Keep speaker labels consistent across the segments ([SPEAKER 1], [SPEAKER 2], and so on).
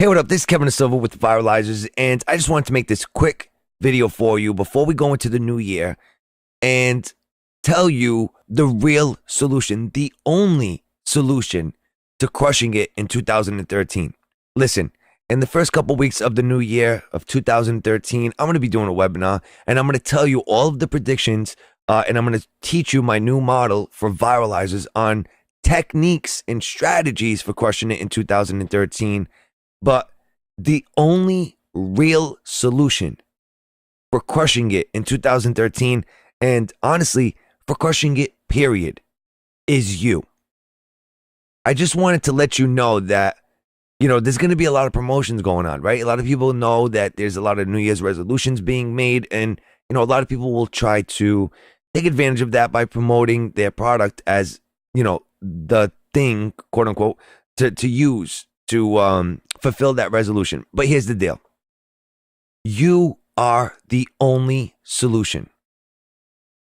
[SPEAKER 1] Hey, what up? This is Kevin DaSilva with Viralizers, and I just wanted to make this quick video for you before we go into the new year and tell you the real solution, the only solution to crushing it in 2013. Listen, in the first couple weeks of the new year of 2013, I'm going to be doing a webinar, and I'm going to tell you all of the predictions, and I'm going to teach you my new model for Viralizers on techniques and strategies for crushing it in 2013. But the only real solution for crushing it in 2013, and honestly, for crushing it, period, is you. I just wanted to let you know that, there's going to be a lot of promotions going on, right? A lot of people know that there's a lot of New Year's resolutions being made, and, a lot of people will try to take advantage of that by promoting their product as, the thing, quote unquote, to use to fulfill that resolution. But here's the deal. You are the only solution.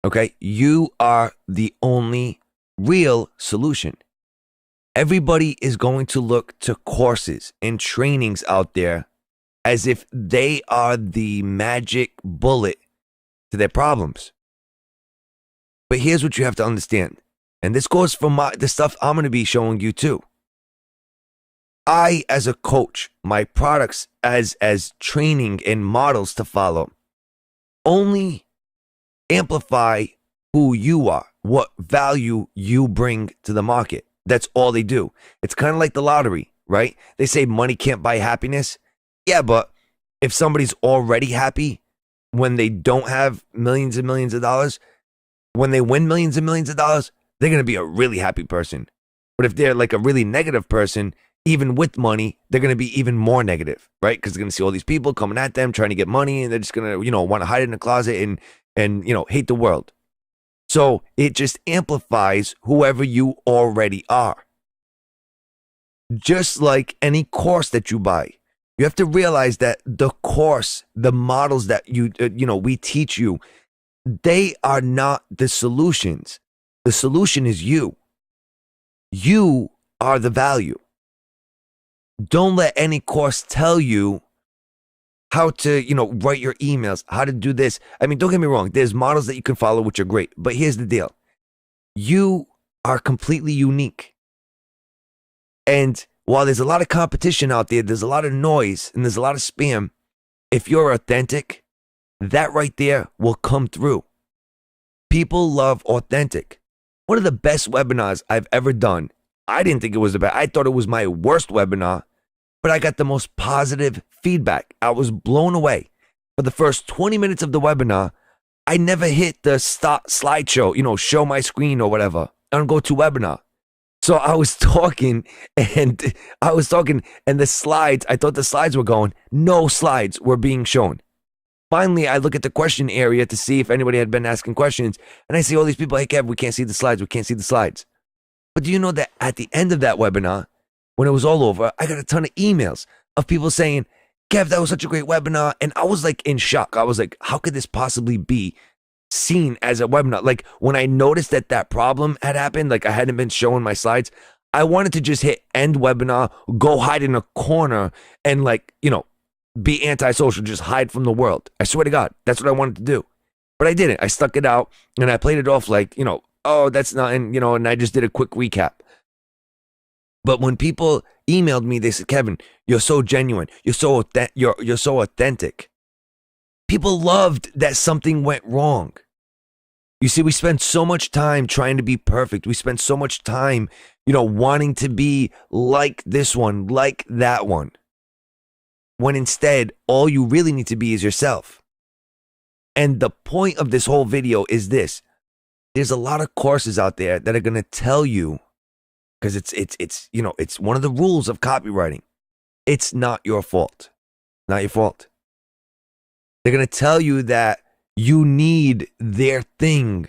[SPEAKER 1] Okay? You are the only real solution. Everybody is going to look to courses and trainings out there as if they are the magic bullet to their problems. But here's what you have to understand. And this goes for the stuff I'm going to be showing you too. I, as a coach, my products as training and models to follow, only amplify who you are, what value you bring to the market. That's all they do. It's kind of like the lottery, right? They say money can't buy happiness. Yeah, but if somebody's already happy when they don't have millions and millions of dollars, when they win millions and millions of dollars, they're going to be a really happy person. But if they're like a really negative person, even with money, they're going to be even more negative, right? Because they're going to see all these people coming at them, trying to get money, and they're just going to, want to hide in a closet and hate the world. So it just amplifies whoever you already are. Just like any course that you buy, you have to realize that the course, the models that we teach you, they are not the solutions. The solution is you. You are the value. Don't let any course tell you how to, write your emails, how to do this. I mean, don't get me wrong. There's models that you can follow, which are great. But here's the deal. You are completely unique. And while there's a lot of competition out there, there's a lot of noise and there's a lot of spam. If you're authentic, that right there will come through. People love authentic. One of the best webinars I've ever done. I didn't think it was the best. I thought it was my worst webinar. But I got the most positive feedback. I was blown away. For the first 20 minutes of the webinar, I never hit the stop slideshow, show my screen or whatever on GoToWebinar. So I was talking and the slides, I thought the slides were going. No slides were being shown. Finally, I look at the question area to see if anybody had been asking questions. And I see all these people, hey, Kev, we can't see the slides. We can't see the slides. But do you know that at the end of that webinar, when it was all over, I got a ton of emails of people saying, Kev, that was such a great webinar. And I was like in shock. I was like, how could this possibly be seen as a webinar? Like when I noticed that problem had happened, like I hadn't been showing my slides, I wanted to just hit end webinar, go hide in a corner and be antisocial, just hide from the world. I swear to God, that's what I wanted to do. But I didn't. I stuck it out and I played it off like, oh, that's not, and I just did a quick recap. But when people emailed me, they said, Kevin, you're so genuine. You're so authentic. People loved that something went wrong. You see, we spend so much time trying to be perfect. We spend so much time, wanting to be like this one, like that one. When instead, all you really need to be is yourself. And the point of this whole video is this. There's a lot of courses out there that are going to tell you, because it's one of the rules of copywriting. It's not your fault. Not your fault. They're going to tell you that you need their thing,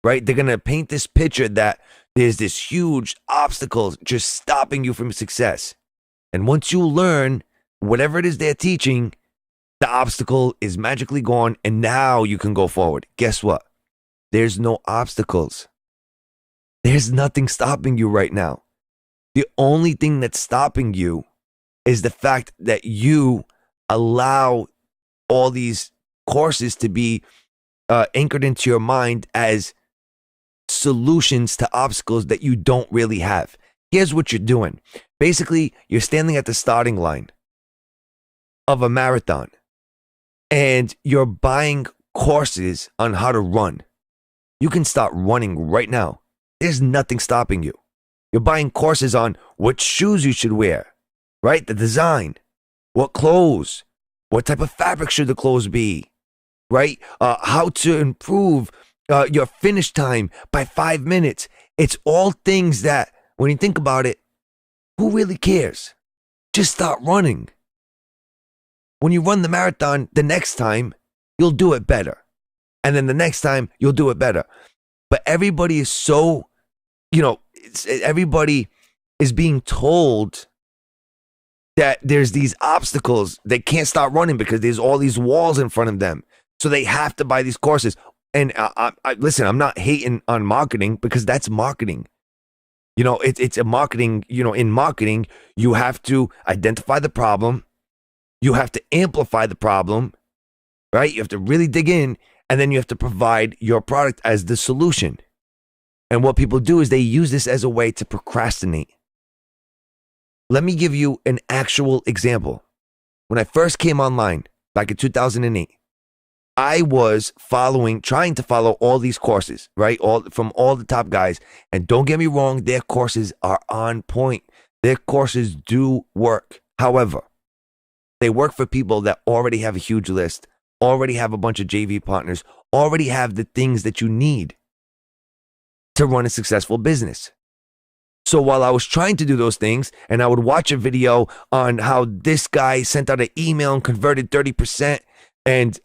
[SPEAKER 1] right? They're going to paint this picture that there's this huge obstacle just stopping you from success. And once you learn whatever it is they're teaching, the obstacle is magically gone and now you can go forward. Guess what? There's no obstacles. There's nothing stopping you right now. The only thing that's stopping you is the fact that you allow all these courses to be anchored into your mind as solutions to obstacles that you don't really have. Here's what you're doing. Basically, you're standing at the starting line of a marathon and you're buying courses on how to run. You can start running right now. There's nothing stopping you. You're buying courses on what shoes you should wear, right? The design, what clothes, what type of fabric should the clothes be, right? How to improve your finish time by 5 minutes. It's all things that, when you think about it, who really cares? Just start running. When you run the marathon, the next time, you'll do it better. And then the next time, you'll do it better. But everybody is so, everybody is being told that there's these obstacles. They can't start running because there's all these walls in front of them. So they have to buy these courses. And listen, I'm not hating on marketing because that's marketing. It's a marketing, in marketing, you have to identify the problem. You have to amplify the problem, right? You have to really dig in, and then you have to provide your product as the solution. And what people do is they use this as a way to procrastinate. Let me give you an actual example. When I first came online back in 2008, I was trying to follow all these courses, right? From all the top guys. And don't get me wrong, their courses are on point. Their courses do work. However, they work for people that already have a huge list, already have a bunch of JV partners, already have the things that you need to run a successful business. So while I was trying to do those things, and I would watch a video on how this guy sent out an email and converted 30%, and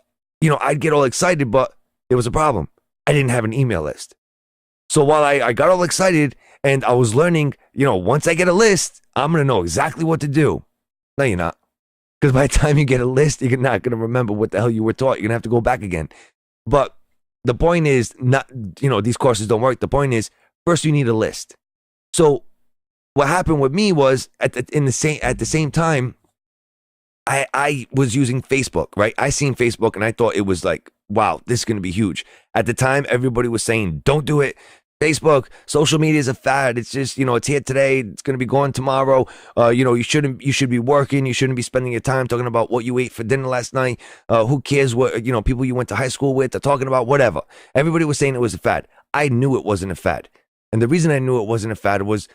[SPEAKER 1] I'd get all excited, but there was a problem. I didn't have an email list. So while I got all excited and I was learning, once I get a list, I'm going to know exactly what to do. No, you're not. Because by the time you get a list, you're not going to remember what the hell you were taught. You're going to have to go back again. But the point is not, these courses don't work. The point is, first you need a list. So what happened with me was at the same time, I was using Facebook, right? I seen Facebook and I thought it was like, wow, this is going to be huge. At the time, everybody was saying, don't do it. Facebook, social media is a fad. It's just, it's here today. It's going to be gone tomorrow. You should be working. You shouldn't be spending your time talking about what you ate for dinner last night. Who cares what, people you went to high school with are talking about, whatever. Everybody was saying it was a fad. I knew it wasn't a fad. And the reason I knew it wasn't a fad was,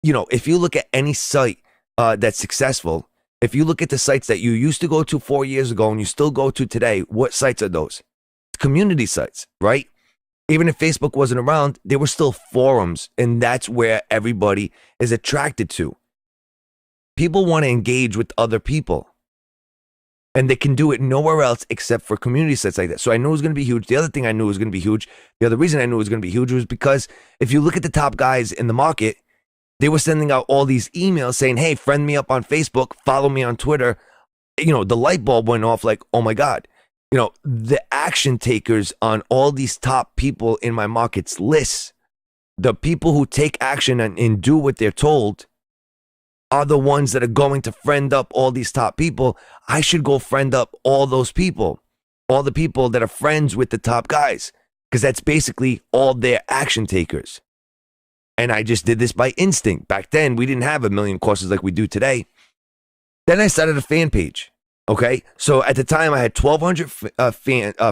[SPEAKER 1] if you look at any site that's successful, if you look at the sites that you used to go to 4 years ago and you still go to today, what sites are those? Community sites, right? Even if Facebook wasn't around, there were still forums, and that's where everybody is attracted to. People want to engage with other people, and they can do it nowhere else except for community sites like that. So I knew it was going to be huge. The other thing I knew was going to be huge, the other reason I knew it was going to be huge was because if you look at the top guys in the market, they were sending out all these emails saying, hey, friend me up on Facebook, follow me on Twitter. The light bulb went off like, oh my God. The action takers on all these top people in my market's lists, the people who take action and do what they're told are the ones that are going to friend up all these top people. I should go friend up all those people, all the people that are friends with the top guys, because that's basically all their action takers. And I just did this by instinct. Back then, we didn't have a million courses like we do today. Then I started a fan page. Okay, so at the time I had 1,200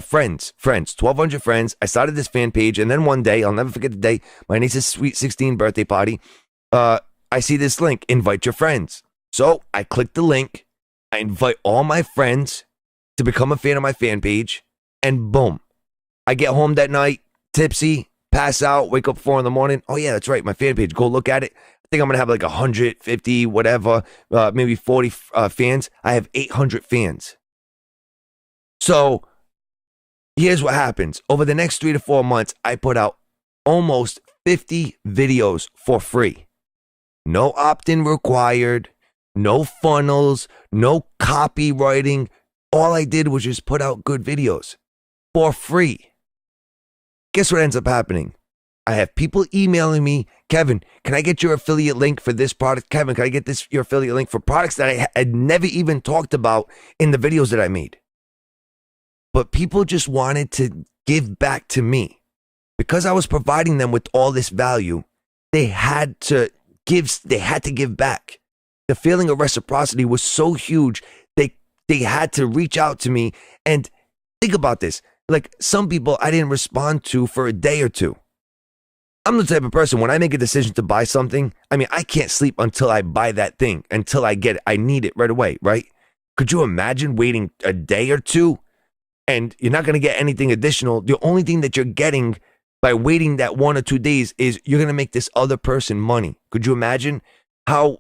[SPEAKER 1] friends, 1,200 friends. I started this fan page, and then one day, I'll never forget the day, my niece's sweet 16 birthday party. I see this link, invite your friends. So I click the link. I invite all my friends to become a fan of my fan page, and boom, I get home that night, tipsy, pass out, wake up 4 a.m. Oh yeah, that's right, my fan page. Go look at it. I think I'm going to have like 150, whatever, maybe 40 fans. I have 800 fans. So here's what happens. Over the next 3 to 4 months, I put out almost 50 videos for free. No opt-in required, no funnels, no copywriting. All I did was just put out good videos for free. Guess what ends up happening? I have people emailing me, Kevin, can I get your affiliate link for this product? Kevin, can I get your affiliate link for products that I had never even talked about in the videos that I made? But people just wanted to give back to me. Because I was providing them with all this value, they had to give back. The feeling of reciprocity was so huge, they had to reach out to me. And think about this. Like, some people I didn't respond to for a day or two. I'm the type of person, when I make a decision to buy something, I mean, I can't sleep until I buy that thing, until I get it. I need it right away, right? Could you imagine waiting a day or two and you're not going to get anything additional? The only thing that you're getting by waiting that 1 or 2 days is you're going to make this other person money. Could you imagine how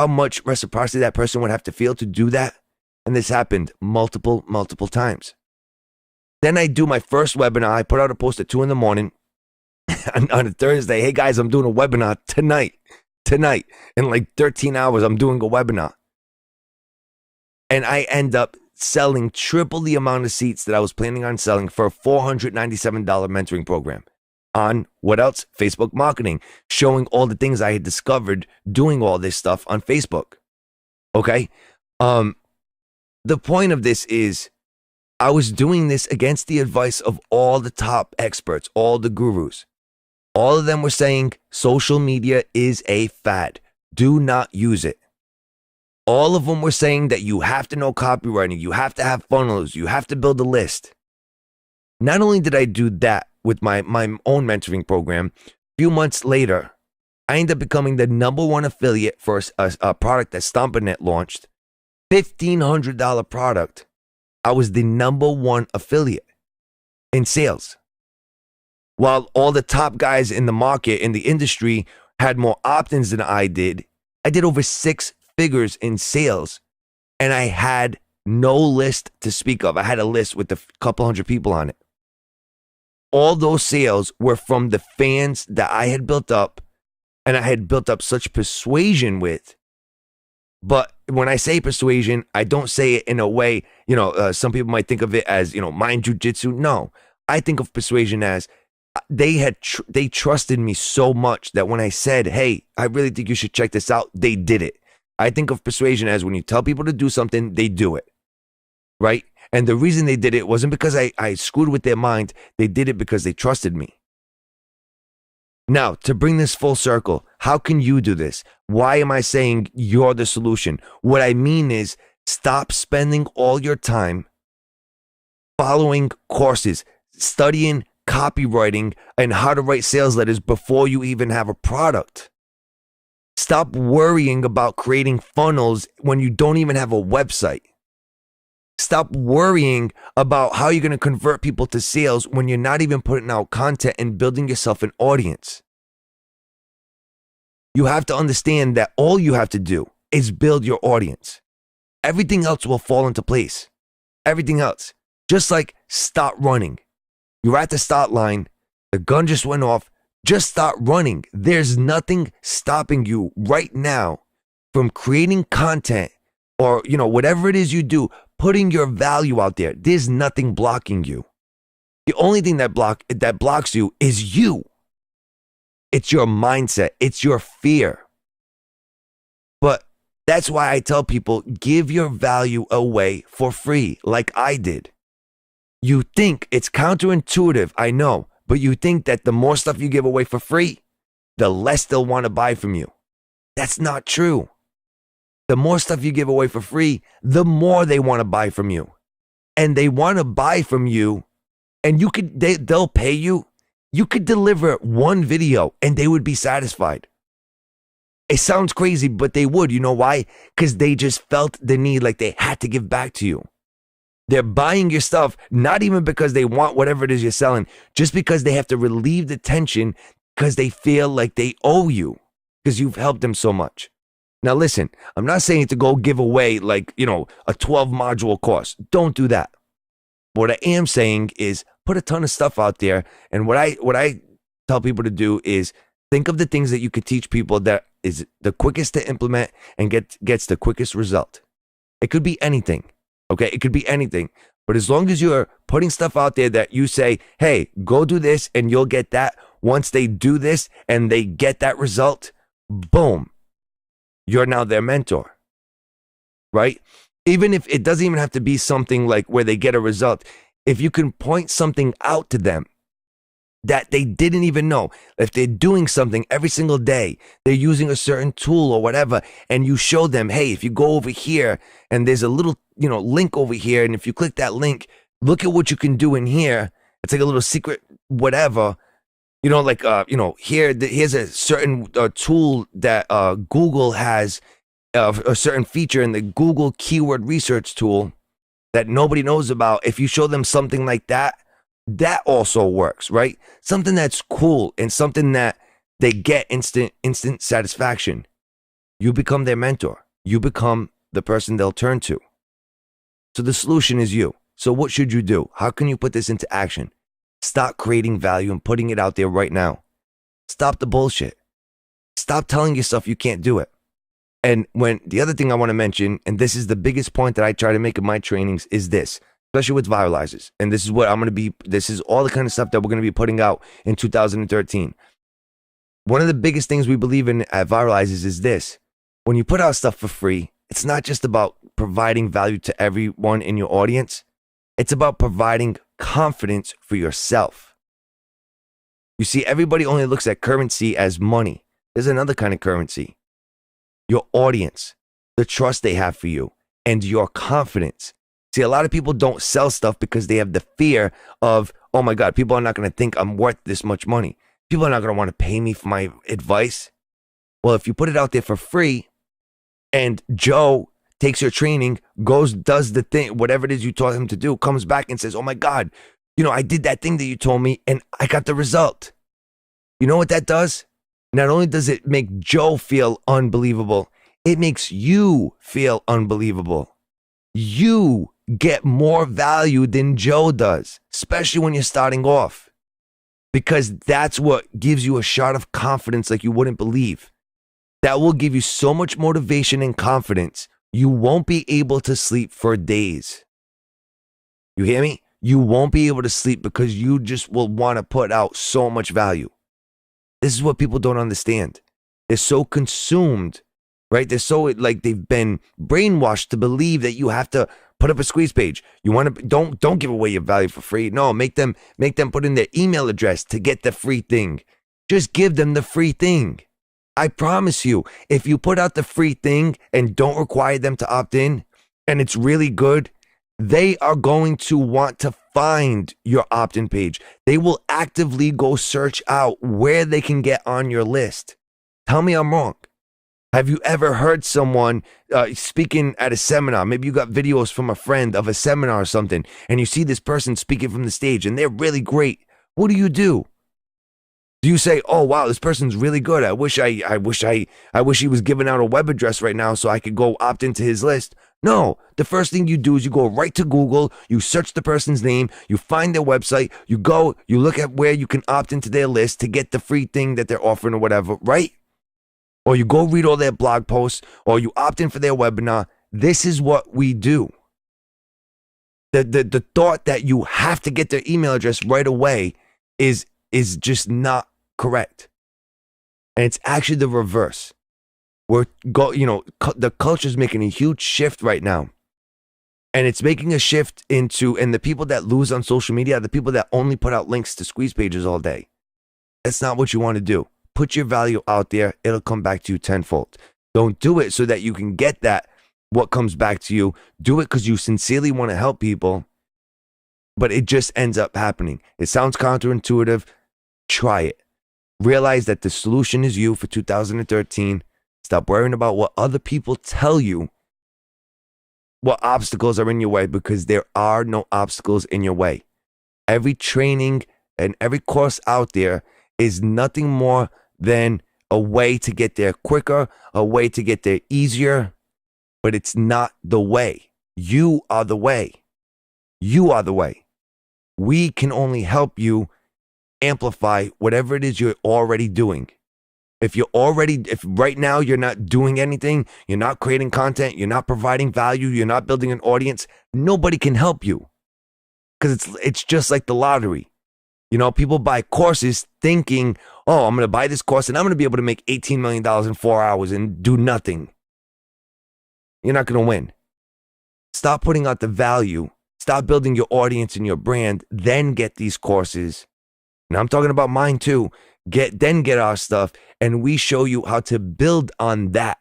[SPEAKER 1] much reciprocity that person would have to feel to do that? And this happened multiple times. Then I do my first webinar. I put out a post at 2 in the morning on a Thursday. Hey guys, I'm doing a webinar tonight. In like 13 hours, I'm doing a webinar. And I end up selling triple the amount of seats that I was planning on selling for a $497 mentoring program. On what else? Facebook marketing, showing all the things I had discovered doing all this stuff on Facebook. Okay? The point of this is, I was doing this against the advice of all the top experts, all the gurus. All of them were saying social media is a fad. Do not use it. All of them were saying that you have to know copywriting, you have to have funnels, you have to build a list. Not only did I do that with my own mentoring program, a few months later, I ended up becoming the #1 affiliate for a product that StompNet launched. $1,500 product. I was the #1 affiliate in sales. While all the top guys in the market, in the industry, had more opt-ins than I did over 6 figures in sales, and I had no list to speak of. I had a list with a couple hundred people on it. All those sales were from the fans that I had built up, and I had built up such persuasion with. But when I say persuasion, I don't say it in a way, some people might think of it as, mind jujitsu. No, I think of persuasion as they trusted me so much that when I said, hey, I really think you should check this out, they did it. I think of persuasion as when you tell people to do something, they do it, right? And the reason they did it wasn't because I screwed with their mind. They did it because they trusted me. Now, to bring this full circle, how can you do this? Why am I saying you're the solution? What I mean is, stop spending all your time following courses, studying copywriting and how to write sales letters before you even have a product. Stop worrying about creating funnels when you don't even have a website. Stop worrying about how you're going to convert people to sales when you're not even putting out content and building yourself an audience. You have to understand that all you have to do is build your audience. Everything else will fall into place. Everything else. Just like start running. You're at the start line. The gun just went off. Just start running. There's nothing stopping you right now from creating content or, whatever it is you do, putting your value out there. There's nothing blocking you. The only thing that blocks you is you. It's your mindset. It's your fear. But that's why I tell people, give your value away for free, like I did. You think it's counterintuitive, I know, but you think that the more stuff you give away for free, the less they'll want to buy from you. That's not true. The more stuff you give away for free, the more they want to buy from you. And they want to buy from you, and they'll pay you. You could deliver one video and they would be satisfied. It sounds crazy, but they would. You know why? Because they just felt the need, like they had to give back to you. They're buying your stuff, not even because they want whatever it is you're selling, just because they have to relieve the tension because they feel like they owe you because you've helped them so much. Now listen, I'm not saying to go give away like, a 12 module course. Don't do that. What I am saying is put a ton of stuff out there. And what I tell people to do is think of the things that you could teach people that is the quickest to implement and gets the quickest result. It could be anything. Okay, it could be anything. But as long as you're putting stuff out there that you say, hey, go do this and you'll get that, once they do this and they get that result, boom, you're now their mentor, right? Even if it doesn't even have to be something like where they get a result, if you can point something out to them that they didn't even know, if they're doing something every single day, they're using a certain tool or whatever, and you show them, hey, if you go over here and there's a little, link over here, and if you click that link, look at what you can do in here. It's like a little secret, whatever, here's a certain tool that Google has, a certain feature in the Google keyword research tool that nobody knows about. If you show them something like that, that also works, right? Something that's cool and something that they get instant satisfaction. You become their mentor. You become the person they'll turn to. So the solution is you. So what should you do? How can you put this into action? Stop creating value and putting it out there right now. Stop the bullshit. Stop telling yourself you can't do it. And the other thing I want to mention, and this is the biggest point that I try to make in my trainings, is this, especially with Viralizers. And this is what this is all the kind of stuff that we're going to be putting out in 2013. One of the biggest things we believe in at Viralizers is this. When you put out stuff for free, it's not just about providing value to everyone in your audience. It's about providing confidence for yourself. You see, everybody only looks at currency as money. There's another kind of currency. Your audience, the trust they have for you, and your confidence. See, a lot of people don't sell stuff because they have the fear of, oh my God, people are not going to think I'm worth this much money. People are not going to want to pay me for my advice. Well, if you put it out there for free and Joe takes your training, goes, does the thing, whatever it is you taught him to do, comes back and says, oh my God, I did that thing that you told me and I got the result. You know what that does? Not only does it make Joe feel unbelievable, it makes you feel unbelievable. You get more value than Joe does, especially when you're starting off, because that's what gives you a shot of confidence like you wouldn't believe. That will give you so much motivation and confidence, you won't be able to sleep for days. You hear me? You won't be able to sleep because you just will want to put out so much value. This is what people don't understand. They're so consumed, right? They're so they've been brainwashed to believe that you have to put up a squeeze page. You want to don't give away your value for free. No, make them put in their email address to get the free thing. Just give them the free thing. I promise you, if you put out the free thing and don't require them to opt in, and it's really good, they are going to want to find your opt-in page. They will actively go search out where they can get on your list. Tell me I'm wrong. Have you ever heard someone speaking at a seminar? Maybe you got videos from a friend of a seminar or something, and you see this person speaking from the stage, and they're really great. What do? Do you say, oh, wow, this person's really good. I wish he was giving out a web address right now so I could go opt into his list? No, the first thing you do is you go right to Google, you search the person's name, you find their website, you look at where you can opt into their list to get the free thing that they're offering or whatever, right? Or you go read all their blog posts, or you opt in for their webinar. This is what we do. The thought that you have to get their email address right away is just not correct. And it's actually the reverse. The culture's making a huge shift right now. And it's making a shift and the people that lose on social media are the people that only put out links to squeeze pages all day. That's not what you want to do. Put your value out there. It'll come back to you tenfold. Don't do it so that you can get what comes back to you. Do it because you sincerely want to help people. But it just ends up happening. It sounds counterintuitive. Try it. Realize that the solution is you for 2013. Stop worrying about what other people tell you, what obstacles are in your way, because there are no obstacles in your way. Every training and every course out there is nothing more than a way to get there quicker, a way to get there easier, but it's not the way. You are the way. You are the way. We can only help you amplify whatever it is you're already doing. If right now you're not doing anything, you're not creating content, you're not providing value, you're not building an audience, nobody can help you. Because it's just like the lottery. You know, people buy courses thinking, oh, I'm going to buy this course and I'm going to be able to make $18 million in 4 hours and do nothing. You're not going to win. Stop putting out the value. Stop building your audience and your brand. Then get these courses. And I'm talking about mine too. Get our stuff, and we show you how to build on that.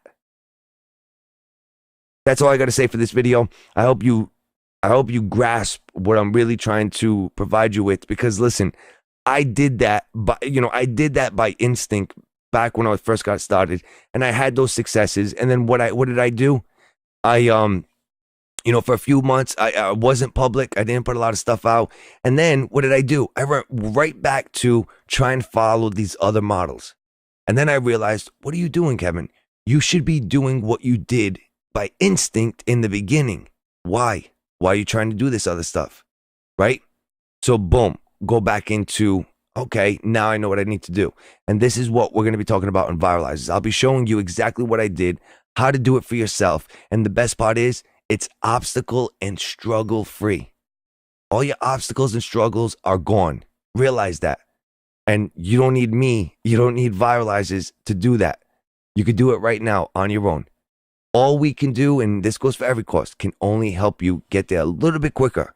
[SPEAKER 1] That's all I got to say for this video. I hope you grasp what I'm really trying to provide you with, because listen, I did that by instinct back when I first got started, and I had those successes. And then what did I do? For a few months, I wasn't public. I didn't put a lot of stuff out. And then what did I do? I went right back to try and follow these other models. And then I realized, what are you doing, Kevin? You should be doing what you did by instinct in the beginning. Why? Why are you trying to do this other stuff? Right? So boom, go back into, okay, now I know what I need to do. And this is what we're going to be talking about in Viralizers. I'll be showing you exactly what I did, how to do it for yourself. And the best part is, it's obstacle and struggle free. All your obstacles and struggles are gone. Realize that. And you don't need me. You don't need Viralizers to do that. You could do it right now on your own. All we can do, and this goes for every course, can only help you get there a little bit quicker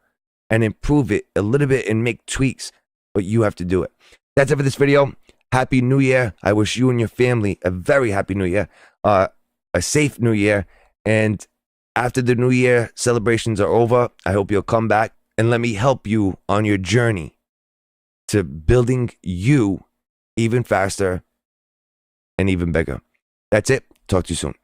[SPEAKER 1] and improve it a little bit and make tweaks, but you have to do it. That's it for this video. Happy New Year. I wish you and your family a very happy New Year, a safe New Year, and after the New Year celebrations are over, I hope you'll come back and let me help you on your journey to building you even faster and even bigger. That's it. Talk to you soon.